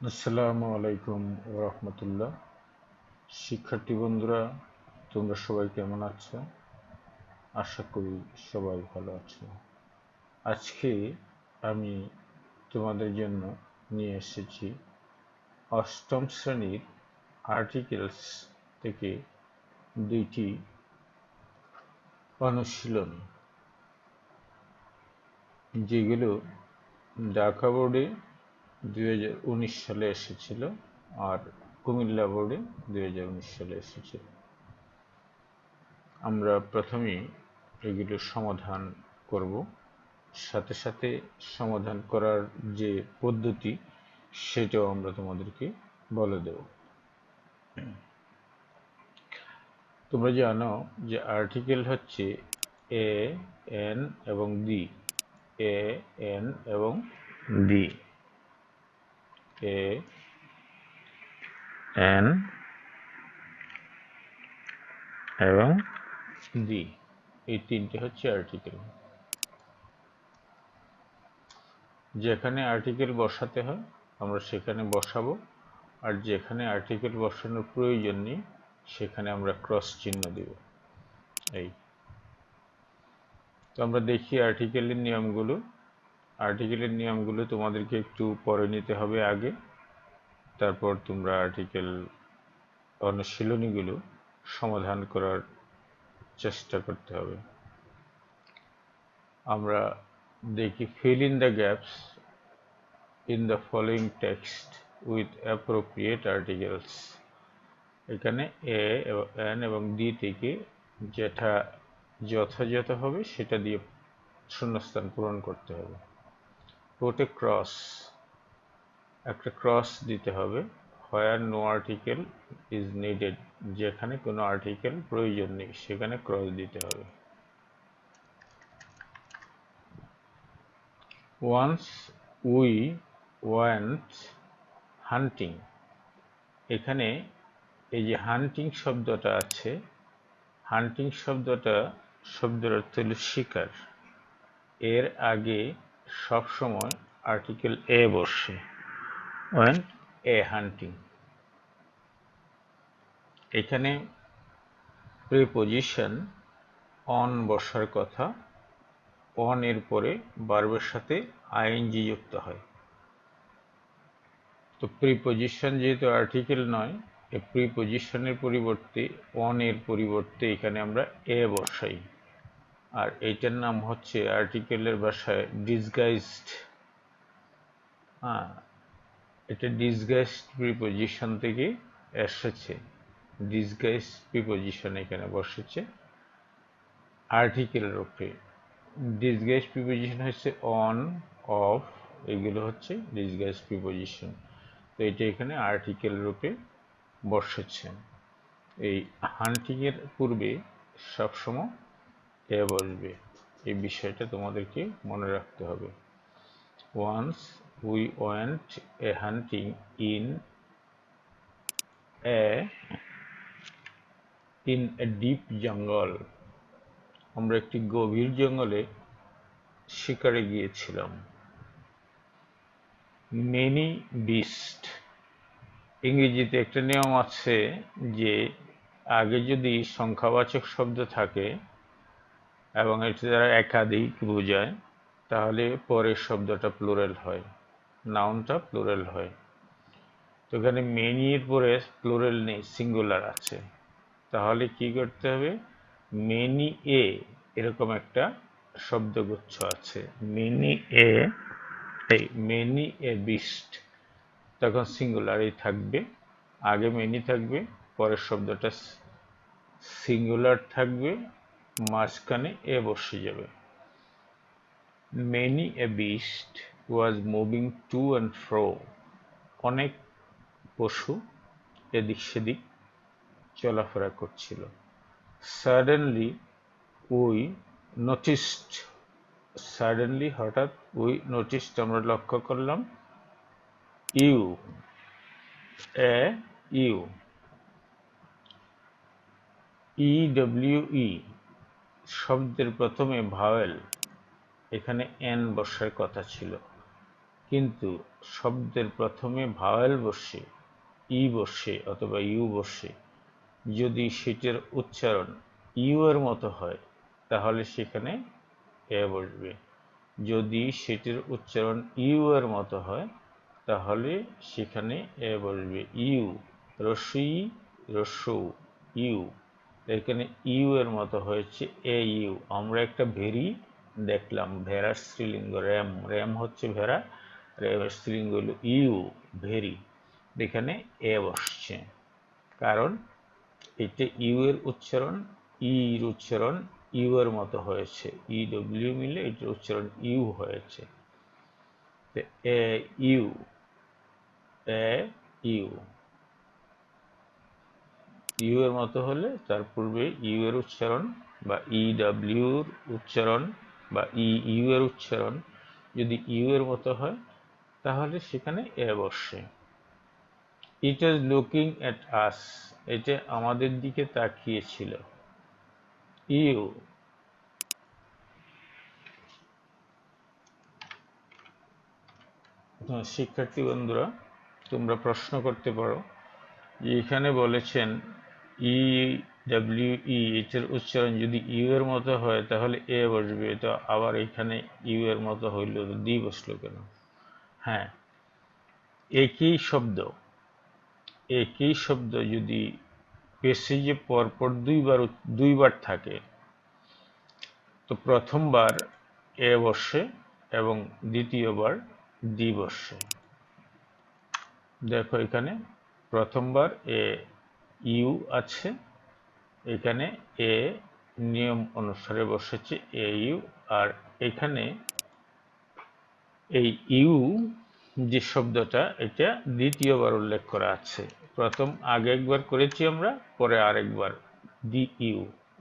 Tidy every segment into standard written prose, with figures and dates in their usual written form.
আসসালামু আলাইকুম রাহমাতুল্লাহ। শিক্ষার্থী বন্ধুরা, তোমরা সবাই কেমন আছো? আশা করি সবাই ভালো আছো। আজকে আমি তোমাদের জন্য নিয়ে এসেছি অষ্টম শ্রেণীর আর্টিকেলস থেকে দুইটি অনুশীলনী, যেগুলো ঢাকা বোর্ডে 2019 সালে এসেছিল আর কুমিল্লা বোর্ডে 2019 সালে এসেছিল। আমরা প্রথমেই এগুলোর সমাধান করব, সাথে সাথে সমাধান করার যে পদ্ধতি সেটাও আমরা তোমাদেরকে বলে দেব। তোমরা জানো যে আর্টিকেল হচ্ছে এ, এন এবং দি। এ, এন এবং দি। এ, এন এবং দি, এই তিনটে হচ্ছে আর্টিকেল। যেখানে আর্টিকেল বসাতে হয় আমরা সেখানে বসাবো, আর যেখানে আর্টিকেল বসানোর প্রয়োজন নেই সেখানে আমরা ক্রস চিহ্ন দিব। এই তো আমরা দেখি আর্টিকেলের নিয়মগুলো। আর্টিকেলের নিয়মগুলো তোমাদেরকে একটু পড়ে নিতে হবে আগে, তারপর তোমরা আর্টিকেল অনুশীলনীগুলো সমাধান করার চেষ্টা করতে হবে। আমরা দেখি fill in the gaps in the following text with appropriate articles। এখানে এ, এন এবং ডি থেকে যেটা যথাযথ হবে সেটা দিয়ে শূন্যস্থান পূরণ করতে হবে। put a cross, একটা ক্রস দিতে হবে। where no article is needed, যেখানে কোনো আর্টিকেল প্রয়োজন নেই সেখানে ক্রস দিতে হবে। once we went hunting, এখানে এই যে হান্টিং শব্দটা আছে, হান্টিং শব্দের অর্থ হল শিকার। এর আগে সব সময় আর্টিকেল এ বসে, went a hunting। এখানে প্রিপজিশন অন বসার কথা, অন এর পরে ভার্বের সাথে আইএনজি যুক্ত হয়। তো প্রিপজিশন যেহেতু আর্টিকেল নয়, এই প্রিপজিশনের পরিবর্তে অন এর পরিবর্তে এখানে আমরা এ বসাই, আর এইটার নাম হচ্ছে আর্টিকেলের ভাষায় ডিসগাইজড। এটা ডিসগাইজড প্রিপজিশন থেকে এসেছে। ডিসগাইজড প্রিপজিশন এখানে বসেছে আর্টিকেলের উপরে। ডিসগাইজড প্রিপজিশন হচ্ছে অন, অফ, এগুলো হচ্ছে ডিসগাইজড প্রিপজিশন। তো এটা এখানে আর্টিকেল রূপে বসেছে। এই হান্টিং এর পূর্বে সবসময় এ বসবে, এই বিষয়টা তোমাদেরকে মনে রাখতে হবে। once we went a hunting in a deep jungle, আমরা একটি গভীর জঙ্গলে শিকারে গিয়েছিলাম। many beasts, ইংরেজিতে একটা নিয়ম আছে যে আগে যদি সংখ্যাবাচক শব্দ থাকে এবং এটা দ্বারা একাধিক বোঝায় তাহলে পরের শব্দটা প্লুরাল হয়, নাউনটা প্লুরাল হয়। তো এখানে মেনি এর পরে প্লুরাল নেই, সিঙ্গুলার আছে, তাহলে কি করতে হবে? মেনি এ এরকম একটা শব্দগুচ্ছ আছে, মেনি এ, এই মেনি এ বিস্ট, তখন সিঙ্গুলারই থাকবে। আগে মেনি থাকবে, পরের শব্দটা সিঙ্গুলার থাকবে, মাঝখানে এ বসে যাবে। Many a beast was moving to and fro, অনেক পশু এদিক সেদিক চলাফেরা করছিল। Suddenly we noticed, suddenly হঠাৎ, we noticed আমরা লক্ষ্য করলাম, you, a you, EWE শব্দের প্রথমে ভাওয়েল, এখানে এন বসার কথা ছিল, কিন্তু শব্দের প্রথমে ভাওয়েল বসে, ই বসে অথবা ইউ বসে, যদি সেটার উচ্চারণ ইউ এর মতো হয় তাহলে সেখানে এ বসবে। যদি সেটির উচ্চারণ ইউ এর মতো হয় তাহলে সেখানে এ বসবে। ইউ, রস্বই, রস্যৌ, ইউ। এখানে ইউ এর মতো হয়েছে এ ইউ। আমরা একটা ভেরি দেখলাম, ভেড়ার স্ত্রীলিঙ্গ র্যাম, র্যাম হচ্ছে ভেড়া, র্যামের স্ত্রীলিঙ্গ হলো ইউ, ভেরি। এখানে এ বসছে, কারণ এটা ইউ এর উচ্চারণ, এর উচ্চারণ ইউ এর মতো হয়েছে, ই ডব্লিউ মিলে এটার উচ্চারণ ইউ হয়েছে। A U, A U, U এর মতো হলে তার পূর্বে ইউ এর উচ্চারণ বা ই ডাব্লিউর উচ্চারণ বা ইউ এর উচ্চারণ যদি ইউ এর মতো হয় তাহলে সেখানে এ বসে। ইট ওয়াজ লুকিং এট আস, এটা আমাদের দিকে তাকিয়েছিল। ইউ, শিক্ষার্থী বন্ধুরা, তোমরা প্রশ্ন করতে পারো যে এখানে বলেছেন ই ডাব্লিউ ই, এটার উচ্চারণ যদি ইউ এর মতো হয় তাহলে এ বসবে, তো আবার এখানে ইউ এর মতো হইল দি বসলো কেন? হ্যাঁ, একই শব্দ, একই শব্দ যদি পেসেজে পরপর দুইবার থাকে তো প্রথমবার এ বসে এবং দ্বিতীয়বার দি বসে। দেখো এখানে প্রথমবার এ ইউ আছে, এখানে এ নিয়ম অনুসারে বসেছে এ ইউ, আর এখানে এই ইউ যে শব্দটা এটা দ্বিতীয়বার উল্লেখ করা আছে। প্রথম আগে একবার করেছি আমরা, পরে আরেকবার দি ইউ,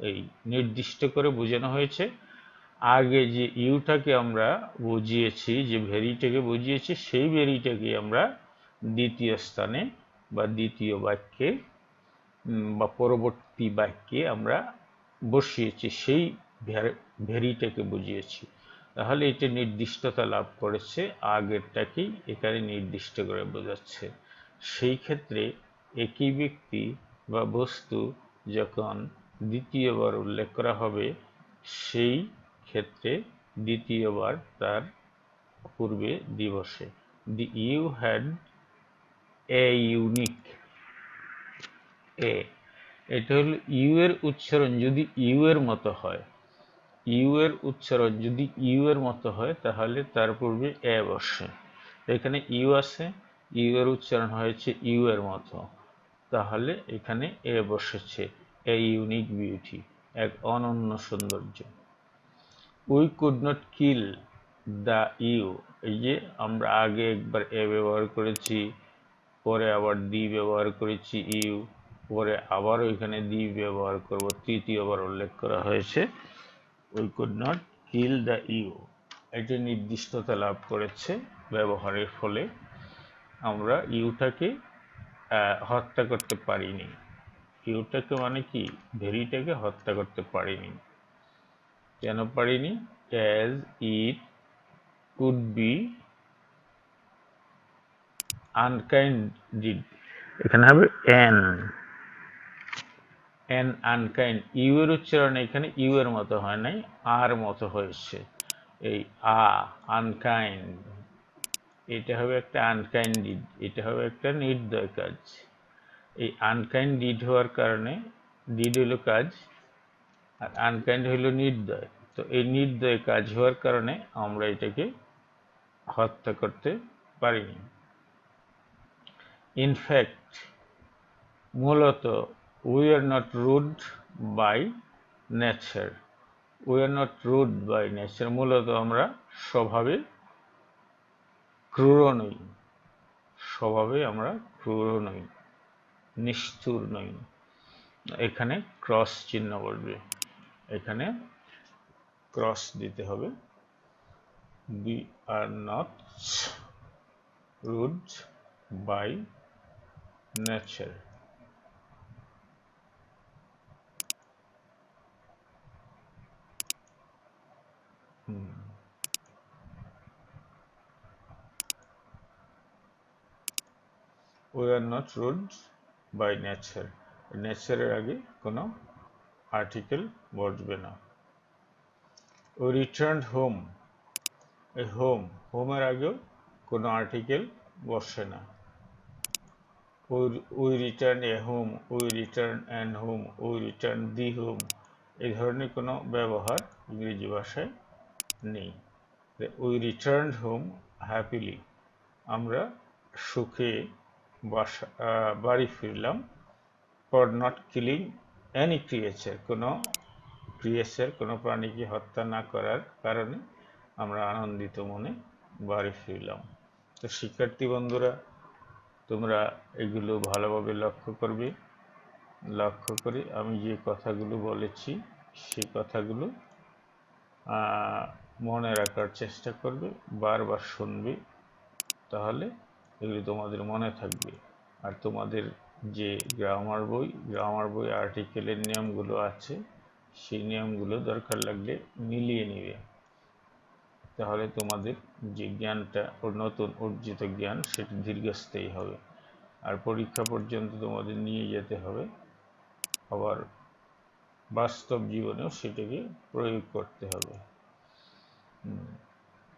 এই নির্দিষ্ট করে বোঝানো হয়েছে। আগে যে ইউটাকে আমরা বুঝিয়েছি, যে ভেরিটাকে বুঝিয়েছি, সেই ভেরিটাকে আমরা দ্বিতীয় স্থানে বা দ্বিতীয় বাক্যে বা পরবর্তী বাক্যে আমরা বসিয়েছি, সেই ভেরিটাকে বুঝিয়েছি। তাহলে এটা নির্দিষ্টতা লাভ করেছে, আগেরটাকেই এখানে নির্দিষ্ট করে বোঝাচ্ছে। সেই ক্ষেত্রে একই ব্যক্তি বা বস্তু যখন দ্বিতীয়বার উল্লেখ করা হবে সেই ক্ষেত্রে দ্বিতীয়বার তার পূর্বে দি বসে। দি ইউ হ্যাড এ ইউনিক, এ, এটা হলো ইউ এর উচ্চারণ যদি ইউ এর মতো হয়, ইউ এর উচ্চারণ যদি ইউ এর মতো হয় তাহলে তার পূর্বে এ বসে। এখানে ইউ আছে, ইউ এর উচ্চারণ হয়েছে ইউ এর মতো, তাহলে এখানে এ বসেছে, এ ইউনিক বিউটি, এক অনন্য সৌন্দর্য। We could not kill the U, এই যে আমরা আগে একবার এ ব্যবহার করেছি, পরে আবার দি ব্যবহার করেছি ইউ, পরে আবারও এখানে দি ব্যবহার করব, তৃতীয়বার উল্লেখ করা হয়েছে we could not kill the U. এটি নির্দিষ্টতা লাভ করেছে ব্যবহারের ফলে। আমরা ইউটাকে হত্যা করতে পারিনি। ইউটাকে মানে কি, ভেরিটাকে হত্যা করতে পারিনি। কেন পারিনি? As it could be unkind did, এখানে হবে এন, এন আনকাইন্ড, ইউ এর উচ্চারণ এখানে ইউ এর মতো হয় নাই, আর মতো হয়েছে। এই আনকাইন্ড, এটা হবে একটা আনকাইন্ড ডিড, এটা হবে একটা নির্দয় কাজ। এই আনকাইন্ড ডিড হওয়ার কারণে, ডিড হইল কাজ আর আনকাইন্ড হইল নির্দয়, তো এই নির্দয় কাজ হওয়ার কারণে আমরা এটাকে হত্যা করতে পারিনি। ইনফ্যাক্ট, মূলত we are not rude by nature, we are not rude by nature, মূলত আমরা স্বভাবে ক্রূর নই, স্বভাবে আমরা ক্রূর নই, নিষ্ঠুর নই। এখানে ক্রস চিহ্ন বসবে, এখানে ক্রস দিতে হবে। We are not rude by nature. We are not rude by nature, নেচারের আগে কোনো আর্টিকেল বসবে না। উই রিটার্নড হোম, এই হোমের আগেও কোনো আর্টিকেল বসে না। We return A home, we return an home, we return the home, এই ধরনের কোনো ব্যবহার ইংরেজি ভাষায় নেই। উই রিটার্নড হোম হ্যাপিলি, আমরা সুখে বাড়ি ফিরলাম। For not killing any creature, কোনো কোনো প্রাণীকে হত্যা না করার কারণে আমরা আনন্দিত মনে বাড়ি ফিরলাম। তো শিক্ষার্থী বন্ধুরা, তোমরা এগুলো ভালোভাবে লক্ষ্য করবে, লক্ষ্য করে আমি যে কথাগুলো বলেছি সেই কথাগুলো মনে রাখার চেষ্টা করবে, বারবার শুনবে, তাহলে এগুলো তোমাদের মনে থাকবে। আর তোমাদের যে গ্রামার বই আর্টিকেলের নিয়মগুলো আছে, সেই নিয়মগুলো দরকার লাগলে মিলিয়ে নিবে, তাহলে তোমাদের যে জ্ঞানটা নতুন অর্জিত জ্ঞান সেটা দীর্ঘস্থায়ী হবে। আর পরীক্ষা পর্যন্ত তোমাদের নিয়ে যেতে হবে, আবার বাস্তব জীবনেও সেটাকে প্রয়োগ করতে হবে।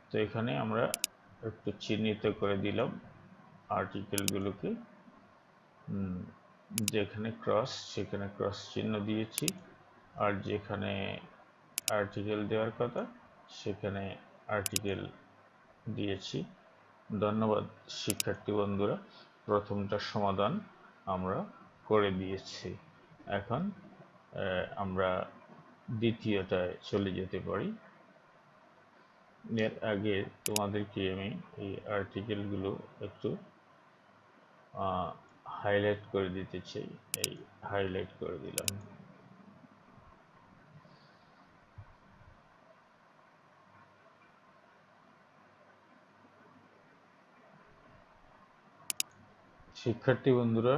তো এখানে আমরা একটু চিহ্নিত করে দিলাম আর্টিকেলগুলোকে, যেখানে ক্রস সেখানে ক্রস চিহ্ন দিয়েছি, আর যেখানে আর্টিকেল দেওয়ার কথা সেখানে আর্টিকেল দিয়েছি। ধন্যবাদ শিক্ষার্থী বন্ধুরা, প্রথমটার সমাধান আমরা করে দিয়েছি। এখন আমরা দ্বিতীয়টায় চলে যেতে পারি। এর আগে তোমাদেরকে আমি এই আর্টিকেলগুলো একটু হাইলাইট করে দিতে চাই, এই হাইলাইট করে দিলাম। শিক্ষার্থী বন্ধুরা,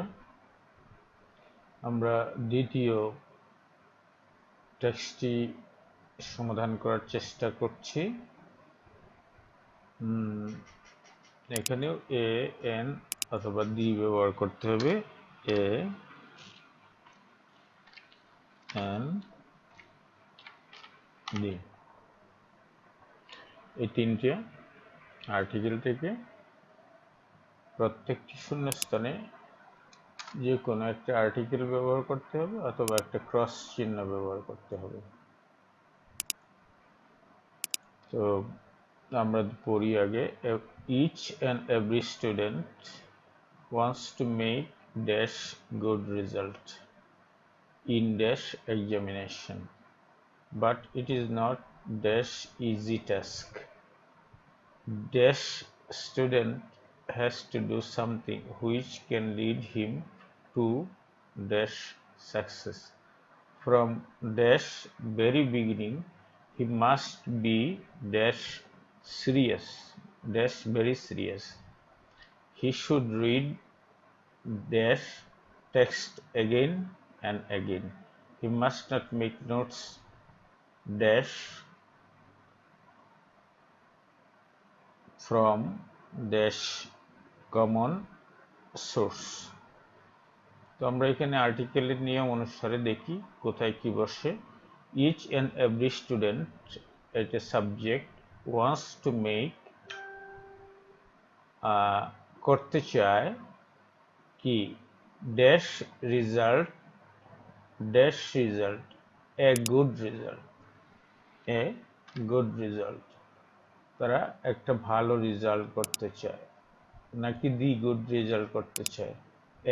আমরা দ্বিতীয় টেক্সটটি সমাধান করার চেষ্টা করছি। এখানেও এ এন অথবা দি ব্যবহার করতে হবে, এ এন দি। এই তিনটে আর্টিকেল থেকে প্রত্যেকটি শূন্যস্থানে যে কোনো একটা আর্টিকেল ব্যবহার করতে হবে অথবা একটা ক্রস চিহ্ন ব্যবহার করতে হবে। তো আমরা পড়ি আগে, each and every student wants to make dash good result in dash examination, but it is not dash easy task. Dash student has to do something which can lead him to dash success. From dash very beginning he must be dash serious, dash very serious. He should read dash text again and again. He must not make notes dash from dash common source. তো আমরা এখানে আর্টিকেলের নিয়ম অনুসারে দেখি কোথায় কি বসে। Each and every student, এটা সাবজেক্ট, ওয়ান্টস টু মেক, করতে চায় কি, dash result, dash result, a good result, a good result, তারা একটা ভালো রেজাল্ট করতে চায়, নাকি দি গুড রেজাল্ট করতে চায়,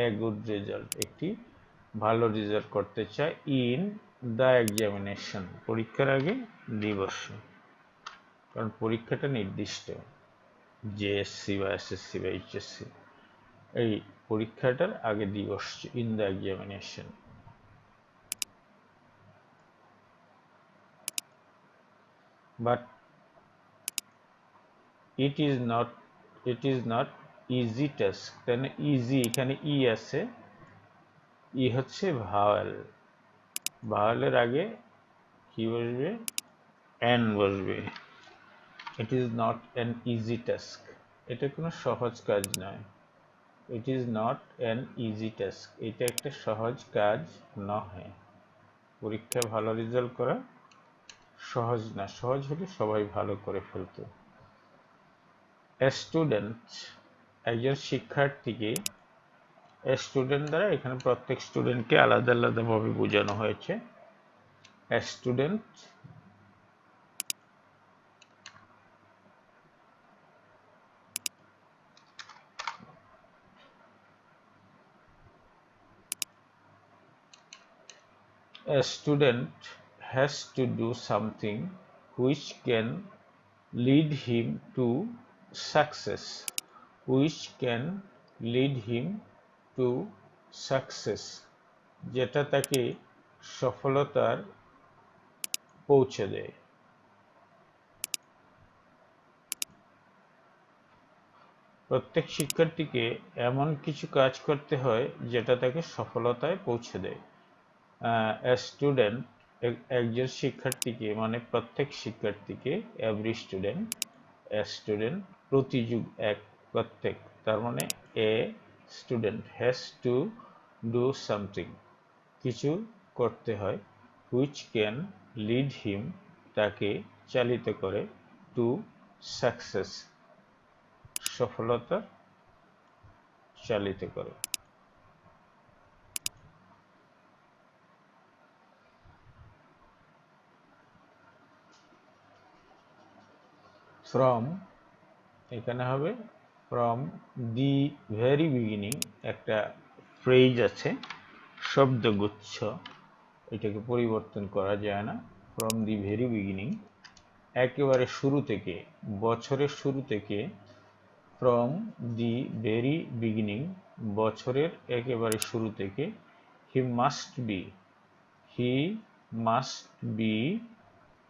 এ গুড রেজাল্ট, একটি ভালো রেজাল্ট করতে চায়, ইন দ্য এক্সামিনেশন, পরীক্ষার আগে দিবস, কারণ পরীক্ষাটা নির্দিষ্ট, জেএসসি বা এসএসসি বা এইচএসসি, এই পরীক্ষাটার আগে দিবস, in the examination. But it is not easy task, তাহলে ইজি, এখানে ই আছে, ই হচ্ছে ভাওয়াল, ভাওয়ালের আগে কি বসবে, এন বসবে। It is not an easy task, এটা কোনো সহজ কাজ নয়। It is not an easy task, এটা একটা সহজ কাজ নহে। পরীক্ষায় ভালো রেজাল্ট করা সহজ না, সহজ হলে সবাই ভালো করে ফেলতো। স্টুডেন্ট, একজন শিক্ষার্থীকে, স্টুডেন্ট দ্বারা এখানে প্রত্যেক স্টুডেন্টকে আলাদা আলাদাভাবে বোঝানো হয়েছে। Student A student has to do something which can lead him to success. Which can lead him to success. যেটা তাকে সফলতার পৌঁছে দেয়। প্রত্যেক শিক্ষার্থীকে এমন কিছু কাজ করতে হয় যেটা তাকে সফলতায় পৌঁছে দেয়। স্টুডেন্ট, একজন শিক্ষার্থীকে মানে প্রত্যেক শিক্ষার্থীকে, এভরি স্টুডেন্ট, স্টুডেন্ট প্রতিযুগ এক, প্রত্যেক, তার মানে a student has to do something, কিছু করতে হয়, হুইচ ক্যান লিড হিম, তাকে চালিত করে, টু সাকসেস, সফলতা চালিত করে। ফ্রম, এখানে হবে ফ্রম দি ভেরি বিগিনিং, একটা ফ্রেজ আছে, শব্দগুচ্ছ, এটাকে পরিবর্তন করা যায় না। ফ্রম দি ভেরি বিগিনিং, একেবারে শুরু থেকে, বছরের শুরু থেকে। ফ্রম দি ভেরি বিগিনিং, বছরের একেবারে শুরু থেকে। হি must B, he must B,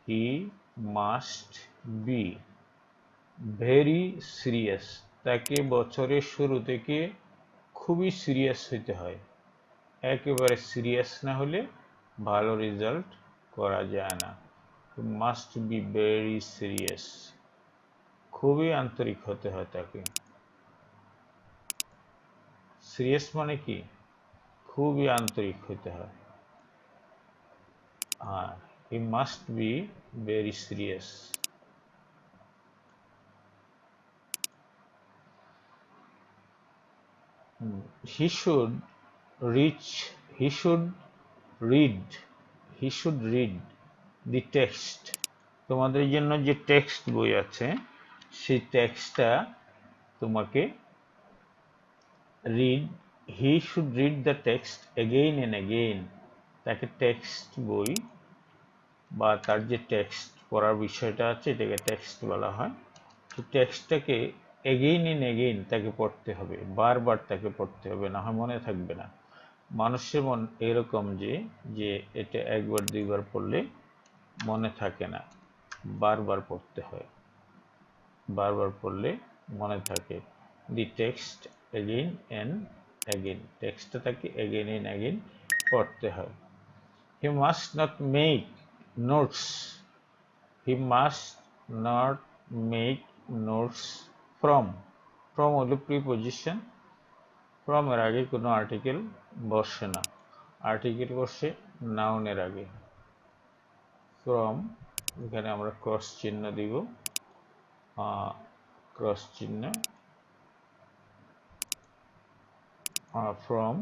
he must be very serious, তাকে বছরের শুরু থেকে খুবই সিরিয়াস হইতে হয়। একেবারে সিরিয়াস না হলে ভালো রেজাল্ট করা যায় না। মাস্ট বি ভেরি সিরিয়াস, খুবই আন্তরিক হতে হয় তাকে। সিরিয়াস মানে কি? খুবই আন্তরিক হতে হয়। আর he must be very serious. He should reach, he should read, he should read the text. তোমাদের জন্য যে টেক্সট বই আছে সেই টেক্সটটা তোমাকে read, he should read the text again and again, তাকে টেক্সট বই বা তার যে টেক্সট পড়ার বিষয়টা আছে এটাকে টেক্সট বলা হয়। তো টেক্সটটাকে এগেইন এন্ড এগেইন তাকে পড়তে হবে, বারবার তাকে পড়তে হবে, না হয় মনে থাকবে না। মানুষের মন এরকম যে যে এটা একবার দুইবার পড়লে মনে থাকে না, বারবার পড়তে হয়, বারবার পড়লে মনে থাকে। The text again and again, টেক্সটটা তাকে এগেইন অ্যান্ড এগেইন পড়তে হয়। He must not make notes, he must not make notes from, from হলো প্রিপজিশন, ফ্রম এর আগে কোনো আর্টিকেল বসে না, আর্টিকেল বসে নাউনের আগে। ফ্রম, এখানে আমরা ক্রস চিহ্ন দিব, ক্রস চিহ্ন, ফ্রম,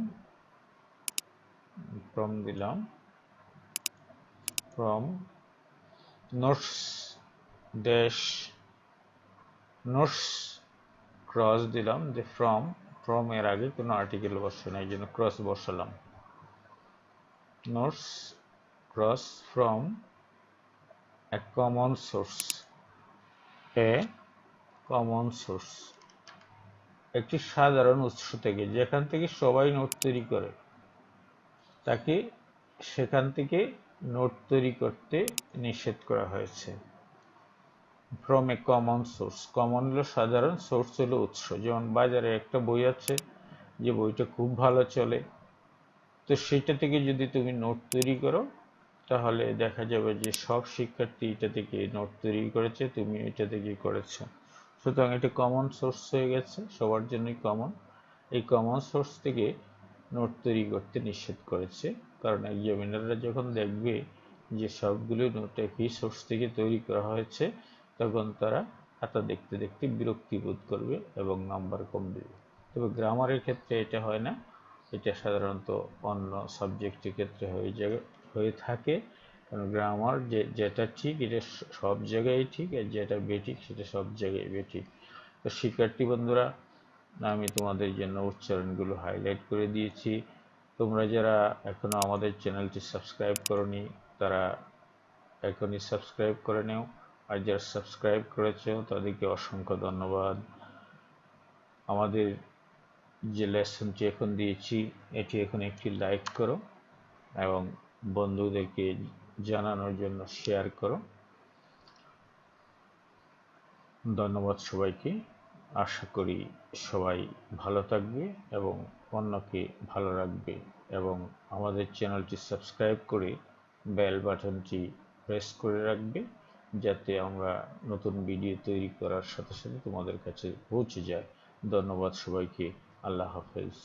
ফ্রম দিলাম, from notes dash notes, cross দিলাম, যে ফ্রম, ফ্রম এর আগে কোনো আর্টিকেল বসে না, এই জন্য ক্রস বসালাম। Notes cross from a common source, a common source, একটি সাধারণ উৎস থেকে, যেখান থেকে সবাই নোট তৈরি করে তাকে সেখান থেকে নোট তৈরি করতে নিষেধ করা হয়েছে। From a common source, common হলো সাধারণ, সোর্স হলো উৎস। যেমন বাজারে একটা বই আছে যে বইটা খুব ভালো চলে, তো সেটা থেকে যদি তুমি নোট তৈরি করো তাহলে দেখা যাবে যে সব শিক্ষার্থী এটা থেকে নোট তৈরি করেছে, তুমি এটা থেকে করেছো, সুতরাং এটা কমন সোর্স হয়ে গেছে, সবার জন্যই কমন। এই কমন সোর্স থেকে নোট তৈরি করতে নিষেধ করেছে, কারণ এক্সামিনাররা যখন দেখবে যে সবগুলো নোট একই সোর্স থেকে তৈরি করা হয়েছে, তখন তারা খাতা দেখতে দেখতে বিরক্তি বোধ করবে এবং নাম্বার কম দেবে। তবে গ্রামারের ক্ষেত্রে এটা হয় না, এটা সাধারণত অন্য সাবজেক্টের ক্ষেত্রে হয়ে থাকে, কারণ গ্রামার যেটা ঠিক এটা সব জায়গায় ঠিক, আর যেটা বেঠিক সেটা সব জায়গায় বেঠিক। তো শিক্ষার্থী বন্ধুরা, আমি তোমাদের জন্য উচ্চারণগুলো হাইলাইট করে দিয়েছি। তোমরা যারা এখনো আমাদের চ্যানেলটি সাবস্ক্রাইব করনি তারা এখনই সাবস্ক্রাইব করে নাও, আর যারা সাবস্ক্রাইব করেছো তাদেরকে অসংখ্য ধন্যবাদ। আমাদের যে লেসনটি এখন দিয়েছি এটি এখন একটি লাইক করো এবং বন্ধুদেরকে জানানোর জন্য শেয়ার করো। ধন্যবাদ সবাইকে। আশা করি সবাই ভালো থাকবে এবং অন্যকে ভালো রাখবে, এবং আমাদের চ্যানেলটি সাবস্ক্রাইব করে বেল বাটনটি প্রেস করে রাখবে, যাতে আমরা নতুন ভিডিও তৈরি করার সাথে সাথে তোমাদের কাছে পৌঁছে যায়। ধন্যবাদ সবাইকে। আল্লাহ হাফেজ।